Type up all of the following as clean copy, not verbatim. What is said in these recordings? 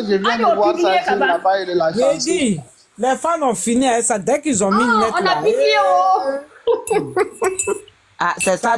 je viens de voir ça, il n'a pas eu de la J'ai chance. dit, les fans ont fini avec ça. Dès qu'ils ont mis une lettre On là. a publié. Ah, c'est ça.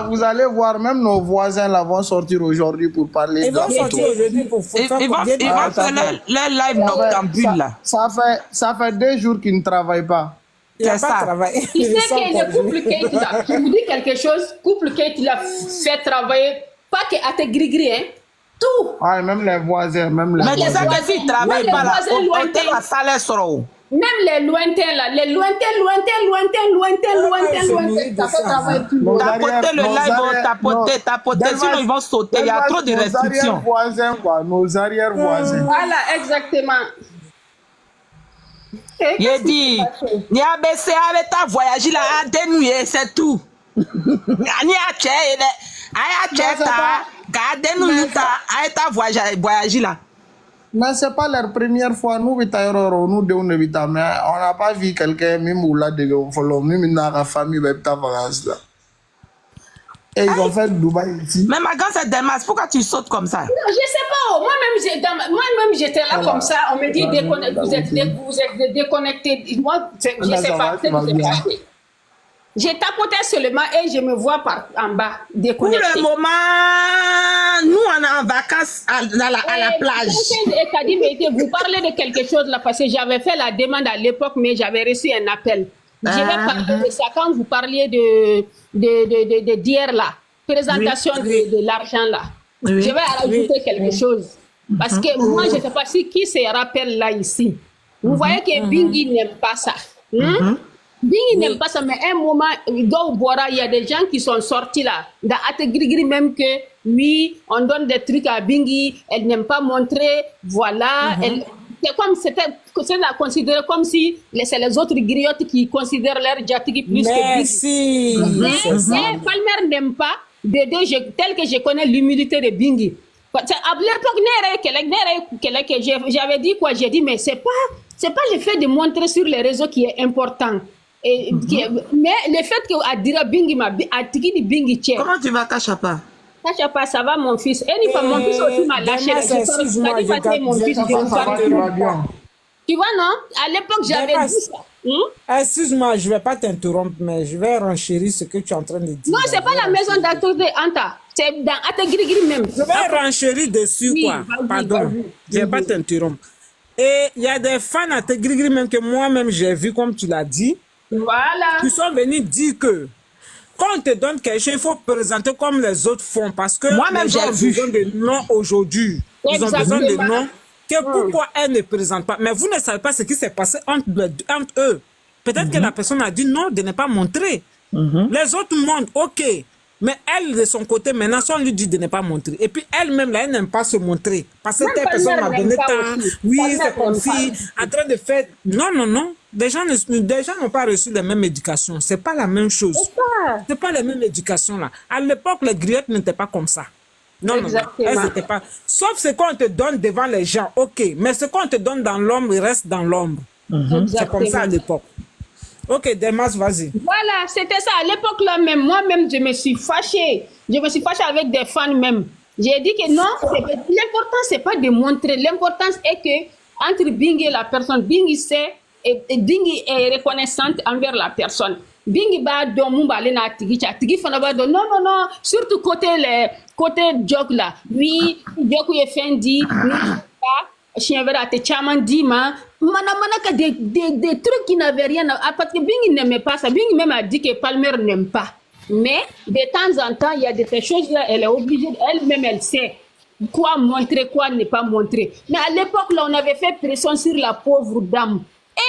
Vous allez voir, même nos voisins là vont sortir aujourd'hui pour parler Ils vont de sortir aujourd'hui pour Ils faire vont combien de faire leur live noctambule là. Ça fait 2 jours qu'ils ne travaillent pas. Il n'y a C'est pas ça. de travail. Tu Ils sais sont que le couple congés. Kate là, je vous dis quelque chose, couple Kate il a fait travailler, pas que à tes gris-gris, hein, tout. Ah, même les voisins, même les Mais tu sais voisins. que s'ils ne travaillent Ouais, pas là, les voisins on lointains. la salaire sera haut. Même les lointains là, les lointains, ça fait travailler tout le monde. Tapoter le live, tapoter, sinon ils vont sauter. Il y a trop de Nos restrictions. arrière-voisins, quoi, nos arrière-voisins. Voilà, exactement. Il dit, ni a baissé avec ta voyage là, à dénouer, c'est tout. Ni a tché, a tché ta, a dénoué ta, a ta voyage là. Mais ce n'est pas leur première fois. Nous, nous, mais on n'a pas vu quelqu'un, même où là, même dans la famille, et ils ont fait Dubaï ici. Mais ma grande, c'est Delmas, pourquoi tu sautes comme ça? Non, je sais pas. Moi-même, j'étais là comme ça. On me dit vous êtes déconnecté. Moi, je sais pas. J'ai tapoté seulement et je me vois en bas Pour déconnecté. le moment, nous, on est en vacances à la plage. Et t'as dit, mais vous parlez de quelque chose là, parce que j'avais fait la demande à l'époque, mais j'avais reçu un appel. Je vais parler de ça quand vous parliez de d'hier là, présentation de l'argent là. Oui. Je vais rajouter quelque chose. Parce que moi, je ne sais pas si qui se rappelle là ici. Vous voyez que Bingi n'aime pas ça. Bingi n'aime pas ça, mais à un moment, il y a des gens qui sont sortis là, dans Ategrigri même que, oui, on donne des trucs à Bingi, elle n'aime pas montrer, voilà, c'est comme, c'est à considérer comme si c'est les autres griottes qui considèrent leur Djatigi plus Merci. que Bingi. Mais Palmer n'aime pas, tel que je connais l'humilité de Bingi. À l'époque, j'avais dit quoi? J'ai dit, mais c'est pas le fait de montrer sur les réseaux qui est important. Mais le fait que Adira Bingi a tiki di Bingi tché. Comment tu vas, Kachapa? Kachapa, ça va mon fils. Et mon fils aussi m'a lâché. Mon fils, tu vois, non? À l'époque, j'avais dit ça. Excuse-moi, je ne vais pas t'interrompre, mais je vais renchérir ce que tu es en train de dire. Non, ce n'est pas la maison d'Atoté, Anta. C'est dans Ategrigri même. Je vais renchérir dessus, Oui, quoi. Pardon, vas-y. je ne vais pas t'interrompre. Et il y a des fans à Ategrigri même que moi-même j'ai vu, comme tu l'as dit, Voilà. qui sont venus dire que quand on te donne quelque chose, il faut présenter comme les autres font. Parce que Moi-même, les gens j'ai ont vu. besoin de noms aujourd'hui. Ils ont besoin de Exactement. noms. Pourquoi elle ne présente pas? Mais vous ne savez pas ce qui s'est passé entre eux. Peut-être que la personne a dit non de ne pas montrer. Les autres montrent, ok. Mais elle, de son côté, maintenant, si on lui dit de ne pas montrer. Et puis elle-même, là, elle n'aime pas se montrer. Parce que Même telle personne Palmer m'a n'aime donné pas tant. aussi. Oui, Palmer c'est comme n'aime si, en train de faire. Non, non, non. Des gens n'ont pas reçu les mêmes éducations. C'est pas la même chose. C'est pas la même éducation, là. À l'époque, les griottes n'étaient pas comme ça. Non, non, non. Elles n'étaient pas. Sauf ce qu'on te donne devant les gens, ok. Mais ce qu'on te donne dans l'ombre, il reste dans l'ombre. C'est comme ça à l'époque. Ok, Delmas, vas-y. Voilà, c'était ça. À l'époque là même, moi-même, je me suis fâchée. Je me suis fâchée avec des fans même. J'ai dit que non, l'important, c'est pas de montrer. L'importance est que entre Bingi et la personne, Bingi sait et Bingi est reconnaissante envers la personne. Bingi ba do mumba le na tigi fana ba do non non non, surtout côté jog là. Oui, jogu est fendi, chien vera te chaman dima mana ka des trucs qui n'avaient rien à parce que Bingi n'aimait pas ça. Bingi même a dit que Palmer n'aime pas. Mais de temps en temps, il y a des choses là, elle est obligée, elle-même elle sait quoi montrer, quoi ne pas montrer. Mais à l'époque là, on avait fait pression sur la pauvre dame.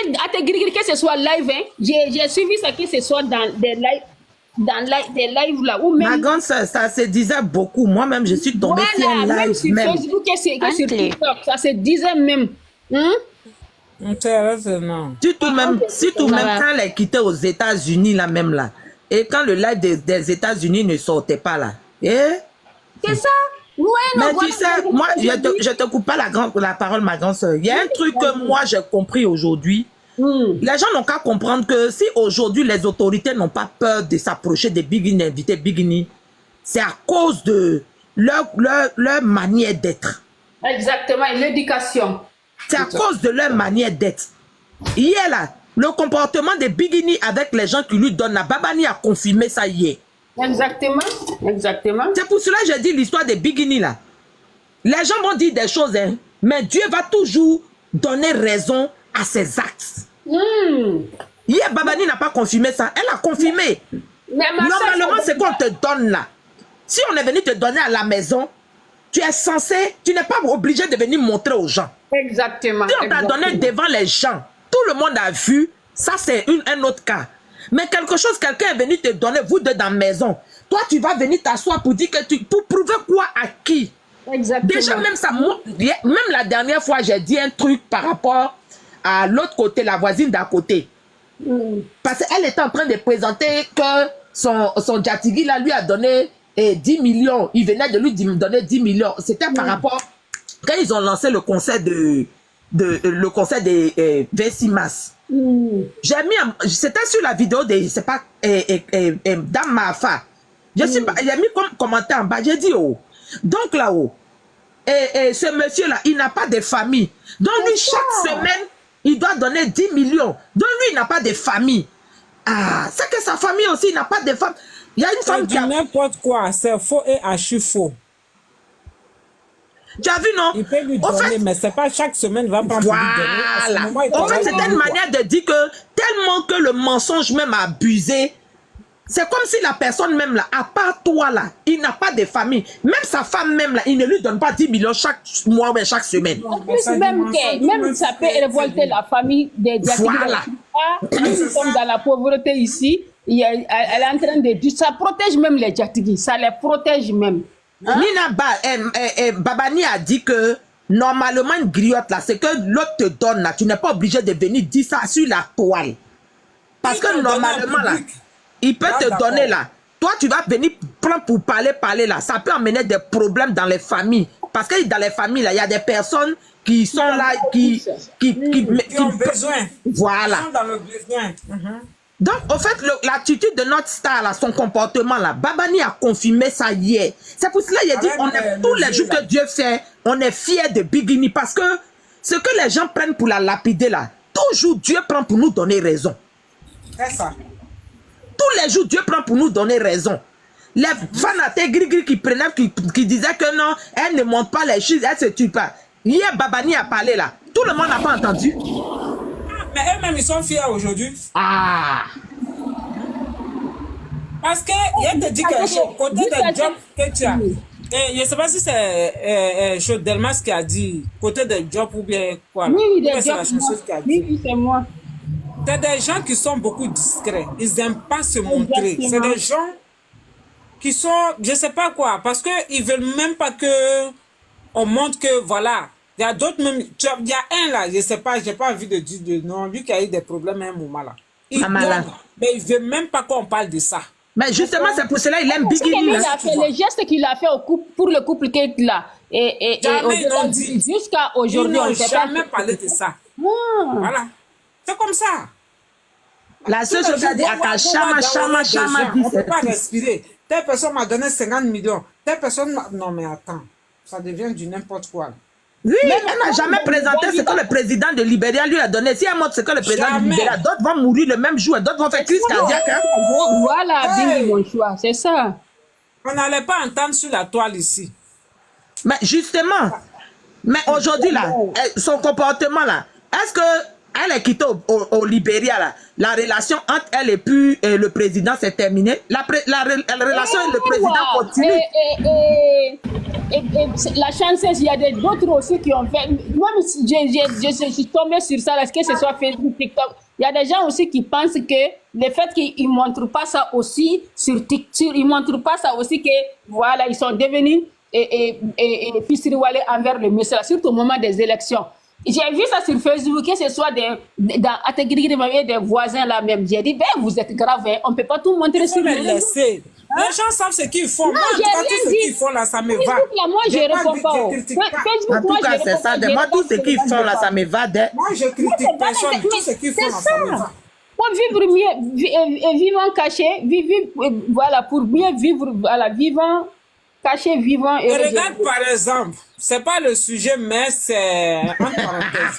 Et à que ce soit live, hein, j'ai suivi ça, que ce soit dans des lives là où même. Ma grande soeur, ça se disait beaucoup. Moi-même, je suis tombée sur un même live sur même. Facebook et sur TikTok, ça se disait même. Non. Surtout même quand elle est quittée aux États-Unis là même là. Et quand le live des États-Unis ne sortait pas là. C'est ça. Ouais, non, mais voilà, tu sais, moi, je te coupe pas la parole, ma grande soeur. Il y a un truc que moi j'ai compris aujourd'hui. Les gens n'ont qu'à comprendre que si aujourd'hui les autorités n'ont pas peur de s'approcher des Bigini, d'inviter Bigini, c'est à cause de leur manière d'être. Exactement, et l'éducation. C'est à cause de leur manière d'être. Hier, là, le comportement de Bigini avec les gens qui lui donnent, la Babani a confirmé ça hier. Exactement, exactement. C'est pour cela que j'ai dit l'histoire de Bigini, là. Les gens vont dire des choses, hein, mais Dieu va toujours donner raison à ses actes. Hier, Babani n'a pas confirmé ça. Elle a confirmé. Normalement, c'est qu'on te donne là. Si on est venu te donner à la maison, tu es censé, tu n'es pas obligé de venir montrer aux gens. Exactement. Si on t'a donné devant les gens, tout le monde a vu, ça c'est un autre cas. Mais quelque chose, quelqu'un est venu te donner, vous deux dans la maison. Toi, tu vas venir t'asseoir pour dire que pour prouver quoi à qui? Exactement. Déjà, même ça, même la dernière fois, j'ai dit un truc par rapport à l'autre côté, la voisine d'à côté. Parce qu'elle était en train de présenter que son Djatigui là lui a donné 10 millions. Il venait de lui donner 10 millions. C'était par rapport, quand ils ont lancé le concert le concert des 26 mars. J'ai mis, c'était sur la vidéo de, je sais pas, Dame Mafa. J'ai mis comme commentaire en bas, j'ai dit, oh, donc là-haut, ce monsieur-là, il n'a pas de famille. Donc lui, chaque semaine, il doit donner 10 millions. Donc lui, il n'a pas de famille. Ah, c'est que sa famille aussi n'a pas de femme. Il y a une femme qui a... n'importe quoi, c'est faux et archi faux. Tu as vu, non? Il peut lui donner, fait, mais c'est pas chaque semaine il va prendre voilà. Pour lui donner. Moment, en fait, c'était une manière de dire que tellement que le mensonge même a abusé, c'est comme si la personne même là, à part toi là, il n'a pas de famille. Même sa femme même là, il ne lui donne pas 10 millions chaque mois ou chaque semaine. En plus, même ça peut révolter la famille des Djatigui. Voilà. Nous sommes dans la pauvreté ici. Elle est en train de dire, ça protège même les Djatigui, ça les protège même. Hein? Nina Babani a dit que normalement une griotte là, c'est que l'autre te donne là, tu n'es pas obligé de venir dire ça sur la toile. Parce que normalement là, il peut te donner là. Toi tu vas venir prendre pour parler là. Ça peut amener des problèmes dans les familles. Parce que dans les familles là, il y a des personnes qui sont là, qui ont besoin. Voilà. Qui sont dans le besoin. Donc, au fait, l'attitude de notre star, là, son comportement, là, Babani a confirmé ça hier. C'est pour cela qu'il a dit, on est, tous les jours que Dieu fait, on est fiers de Bigini. Parce que ce que les gens prennent pour la lapider, là, toujours Dieu prend pour nous donner raison. C'est ça. Tous les jours, Dieu prend pour nous donner raison. Les fanatiques gris qui prenaient, qui disaient que non, elle ne monte pas les chiffres, elle se tue pas. Hier, Babani a parlé, là. Tout le monde n'a pas entendu. Mais eux-mêmes, ils sont fiers aujourd'hui. Ah! Parce que, il te dit que côté des jobs que tu as, et je ne sais pas si c'est Delmas qui a dit, côté des jobs ou bien quoi. Oui, des jobs. Oui, c'est moi. C'est des gens qui sont beaucoup discrets. Ils n'aiment pas se montrer. C'est des gens qui sont, je ne sais pas quoi, parce qu'ils ne veulent même pas que on montre que, voilà. Il y a d'autres même, il y a un là, je ne sais pas, je n'ai pas envie de dire de nom, lui qui a eu des problèmes à un moment là. Mais il ne veut même pas qu'on parle de ça. Mais justement, c'est pour cela qu'il aime Bigini. Les gestes qu'il a fait pour le couple qui est là. Et jusqu'à aujourd'hui, on ne peut jamais parler de ça. Voilà. C'est comme ça. La seule chose à dire, chama, on ne peut pas respirer. Telle personne m'a donné 50 millions. Telle personne m'a... Non, mais attends. Ça devient du n'importe quoi. Oui, elle n'a jamais présenté ce que le président de Libéria lui a donné. Si elle montre ce que le président de Libéria, d'autres vont mourir le même jour, d'autres vont faire crise cardiaque. Voilà, Bigini, mon choix, c'est ça. On n'allait pas entendre sur la toile ici. Mais justement, mais aujourd'hui, là, son comportement, là, est-ce que elle est quittée au Libéria, là, la relation entre elle et puis le président s'est terminée? La relation avec le président continue. La chanceuse, il y a d'autres aussi qui ont fait. Moi, je suis tombée sur ça, est-ce que ce soit Facebook, TikTok. Il y a des gens aussi qui pensent que le fait qu'ils ne montrent pas ça aussi sur TikTok, ils ne montrent pas ça aussi que, voilà, ils sont devenus pisriwalés envers le monsieur, surtout au moment des élections. J'ai vu ça sur Facebook, que ce soit des voisins là même. J'ai dit, ben vous êtes grave, hein. On ne peut pas tout montrer sur le réseau. Les gens savent ce qu'ils font. Moi, en tout cas, tout ce qu'ils font là, ça me va. Moi, je ne réponds pas. En tout cas, c'est ça. Moi, tout ce qu'ils font là, ça me va. Moi, je critique personne. Tout ce qu'ils font là, ça me va. Pour vivre mieux, vivant caché, voilà, pour mieux vivre, voilà, vivant caché, vivant. Et regarde par exemple, c'est pas le sujet, mais c'est en parenthèse.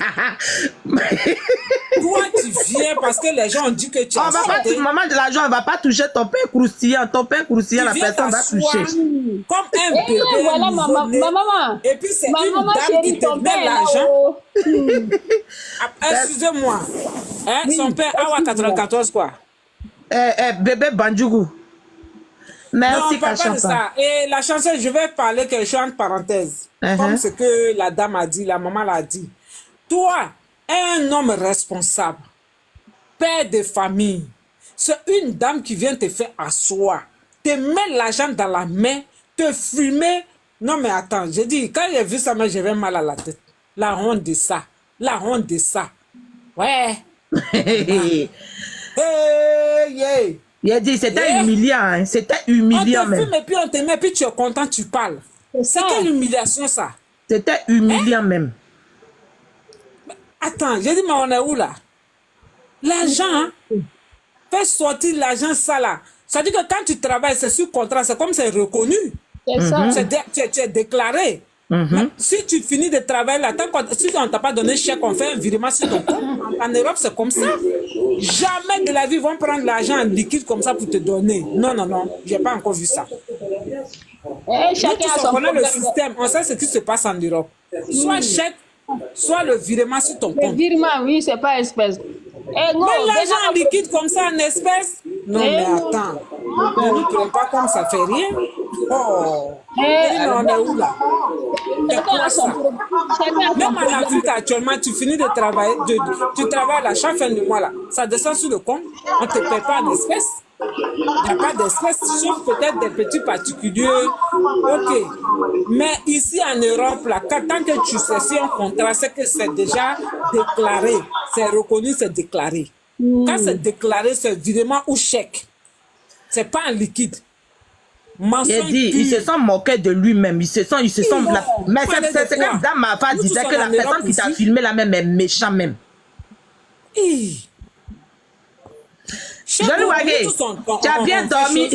Toi, tu viens parce que les gens ont dit que tu as sauté. Maman de l'argent, elle va pas toucher ton pain croustillant. Ton pain croustillant, la personne va toucher. Comme un bébé. Voilà, maman. Et puis c'est une dame qui te donne l'argent. Excusez-moi. Hein, son père, Awa 94 quoi. Bébé Bandjougou. Merci, non, pas de ça. Et la chanson, je vais parler quelque chose entre parenthèses. Comme ce que la dame a dit, la maman l'a dit. Toi, un homme responsable, père de famille, c'est une dame qui vient te faire asseoir, te met l'argent dans la main, te fumer. Non mais attends, j'ai dit, quand j'ai vu ça, j'avais mal à la tête. La honte de ça. La honte de ça. Ouais. Il a dit, c'était humiliant, hein. C'était humiliant même. On te fume et puis on te met, puis tu es content, tu parles. C'est quelle humiliation ça? C'était humiliant même. Attends, j'ai dit, mais on est où là? L'argent, hein? Fais sortir l'argent ça là. Ça dit que quand tu travailles, c'est sur contrat, c'est comme c'est reconnu. C'est ça. Tu es déclaré. Si tu finis de travailler là, si on ne t'a pas donné chèque, on fait un virement sur ton compte. En Europe, c'est comme ça. Jamais de la vie, ils vont prendre l'argent en liquide comme ça pour te donner. Non, non, non. Je n'ai pas encore vu ça. Chacun a son on connaît le problème. système. On sait ce qui se passe en Europe. Soit chèque, soit le virement sur ton Le compte. virement, oui, c'est pas espèce. Mais l'argent en liquide comme ça, en espèces? Non, mais attends. Ne nous prenons pas comme ça fait rien. Oh. On est où là? C'est quoi ça? Même en Afrique actuellement, tu finis de travailler, tu travailles à chaque fin de mois là. Ça descend sur le compte. On ne te paie pas en espèces. Il n'y a pas d'espèces, sauf peut-être des petits particuliers. Ok. Mais ici en Europe, là, tant que tu sais si un contrat, c'est que c'est déjà déclaré. C'est reconnu, c'est déclaré. Quand c'est déclaré, c'est virement ou chèque. C'est pas en liquide. Il a dit, il se sent moqué de lui-même. Il se sent mais c'est comme Dame Mafa disait que la personne qui t'a filmé là même est méchant même. Jolie Wagé, tu as bien dormi.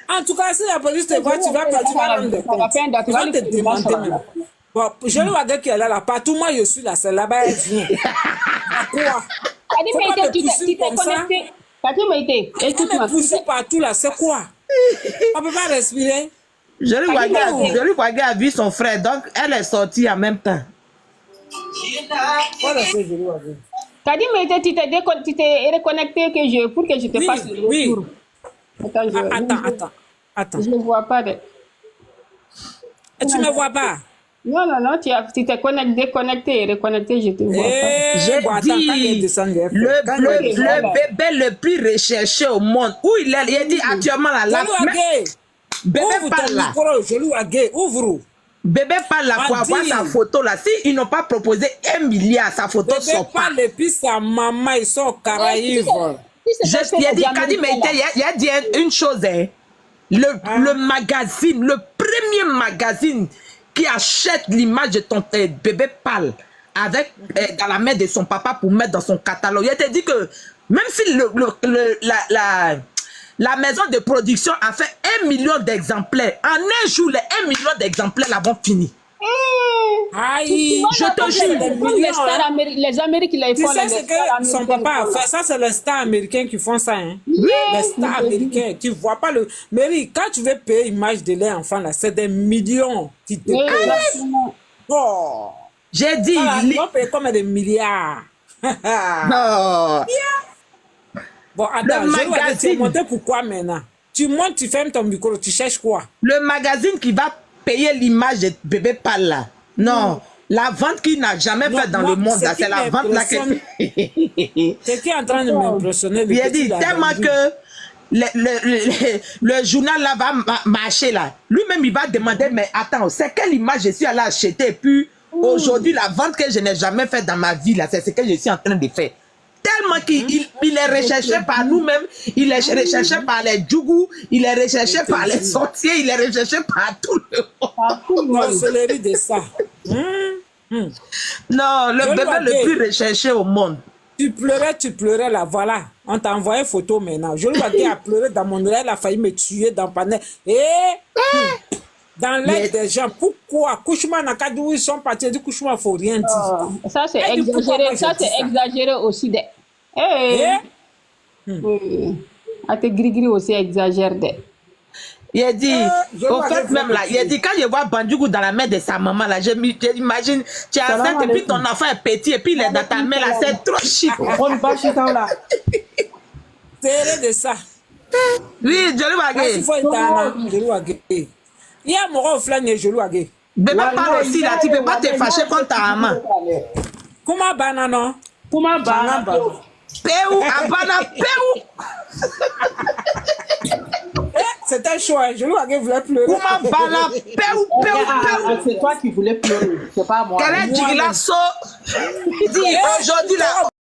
En tout cas, si la police te voit, tu vas rendre des comptes. Tu vas te demander même. Bon, Jolie Wagé qui est là, partout, moi je suis là, c'est là-bas, elle vient. À quoi? Tu t'es connecté. Elle me pousse partout là, c'est quoi? On peut pas respirer. Jolie Wagé a vu son frère, donc elle est sortie en même temps. Kadi Meite, tu t'es reconnecté pour que je te fasse le retour. Attends. Je ne vois pas. Et tu me vois pas? Non, tu t'es déconnecté et reconnecté, je te vois pas. J'ai dit, le bébé le plus recherché au monde, où il est, il a dit actuellement là, bébé parle là. Ouvre. Bébé parle là pour avoir sa photo là. Si ils n'ont pas proposé 1 milliard, sa photo sort pas. Bébé parle et puis sa maman, ils sont aux Caraïbes. Il a dit, Kadi Meite, il a dit une chose, hein. Le magazine, le premier magazine qui achète l'image de ton bébé parle avec dans la main de son papa pour mettre dans son catalogue. Il a dit que même si la maison de production a fait 1 million d'exemplaires, en un jour, les 1 million d'exemplaires là vont finir. Aïe, je te jure. Les Américains, ils font tu sais ce que son papa a fait. Ça, c'est les stars américains qui font ça. Hein? Les stars américains. Tu vois pas le. Mais quand tu veux payer l'image de leurs enfants, là, c'est des millions qui te payent. Oh. J'ai dit. Ils vont payer comme des milliards. Non. Bon, attends, je vais te montrer pourquoi maintenant. Tu montes, tu fermes ton micro, tu cherches quoi? Le magazine qui va payer l'image de bébé parle là. Non, la vente qu'il n'a jamais fait dans le monde, c'est la vente là que... C'est qui est en train de m'impressionner? Il a dit tellement que le journal là va marcher là. Lui-même il va demander, mais attends, c'est quelle image je suis allé acheter? Et puis aujourd'hui, la vente que je n'ai jamais faite dans ma vie là, c'est ce que je suis en train de faire. Tellement qu'il est recherché par nous-mêmes, il est recherché par les djougous, il est recherché par les sorciers, il est recherché par tout le monde. C'est de ça. Non, le bébé le plus recherché au monde. Tu pleurais là, voilà. On t'a envoyé photo maintenant. Jolie Wagé a pleuré dans mon oreille, elle a failli me tuer dans panel. Et dans l'aide des gens, pourquoi Kouchouma n'a qu'à dire où ils sont partis, du Kouchouma, il ne faut rien dire. Ça c'est exagéré, ça c'est exagéré aussi. À te gris aussi exagère. Il a dit, au fait même là, il a dit, quand je vois Bandjougou dans la main de sa maman là, j'imagine, tu es enceinte et puis ton enfant est petit et puis il est dans ta main là, c'est trop chic. On va chez toi là. C'est de ça. Oui, Jolie Wagé. Il faut être Jolie Wagé. Il y a mon rôle flanc Jolie Wagé. Bébé parle aussi là, tu ne peux pas te fâcher contre ta maman. Comment banana? Comment banana? Péou, abana, péou. C'est un choix, Jolie Wagé voulait pleurer. Comment banana, péou, péou, péou. C'est toi qui voulais pleurer, c'est pas moi. Quel est Djiglasso? Dis aujourd'hui là.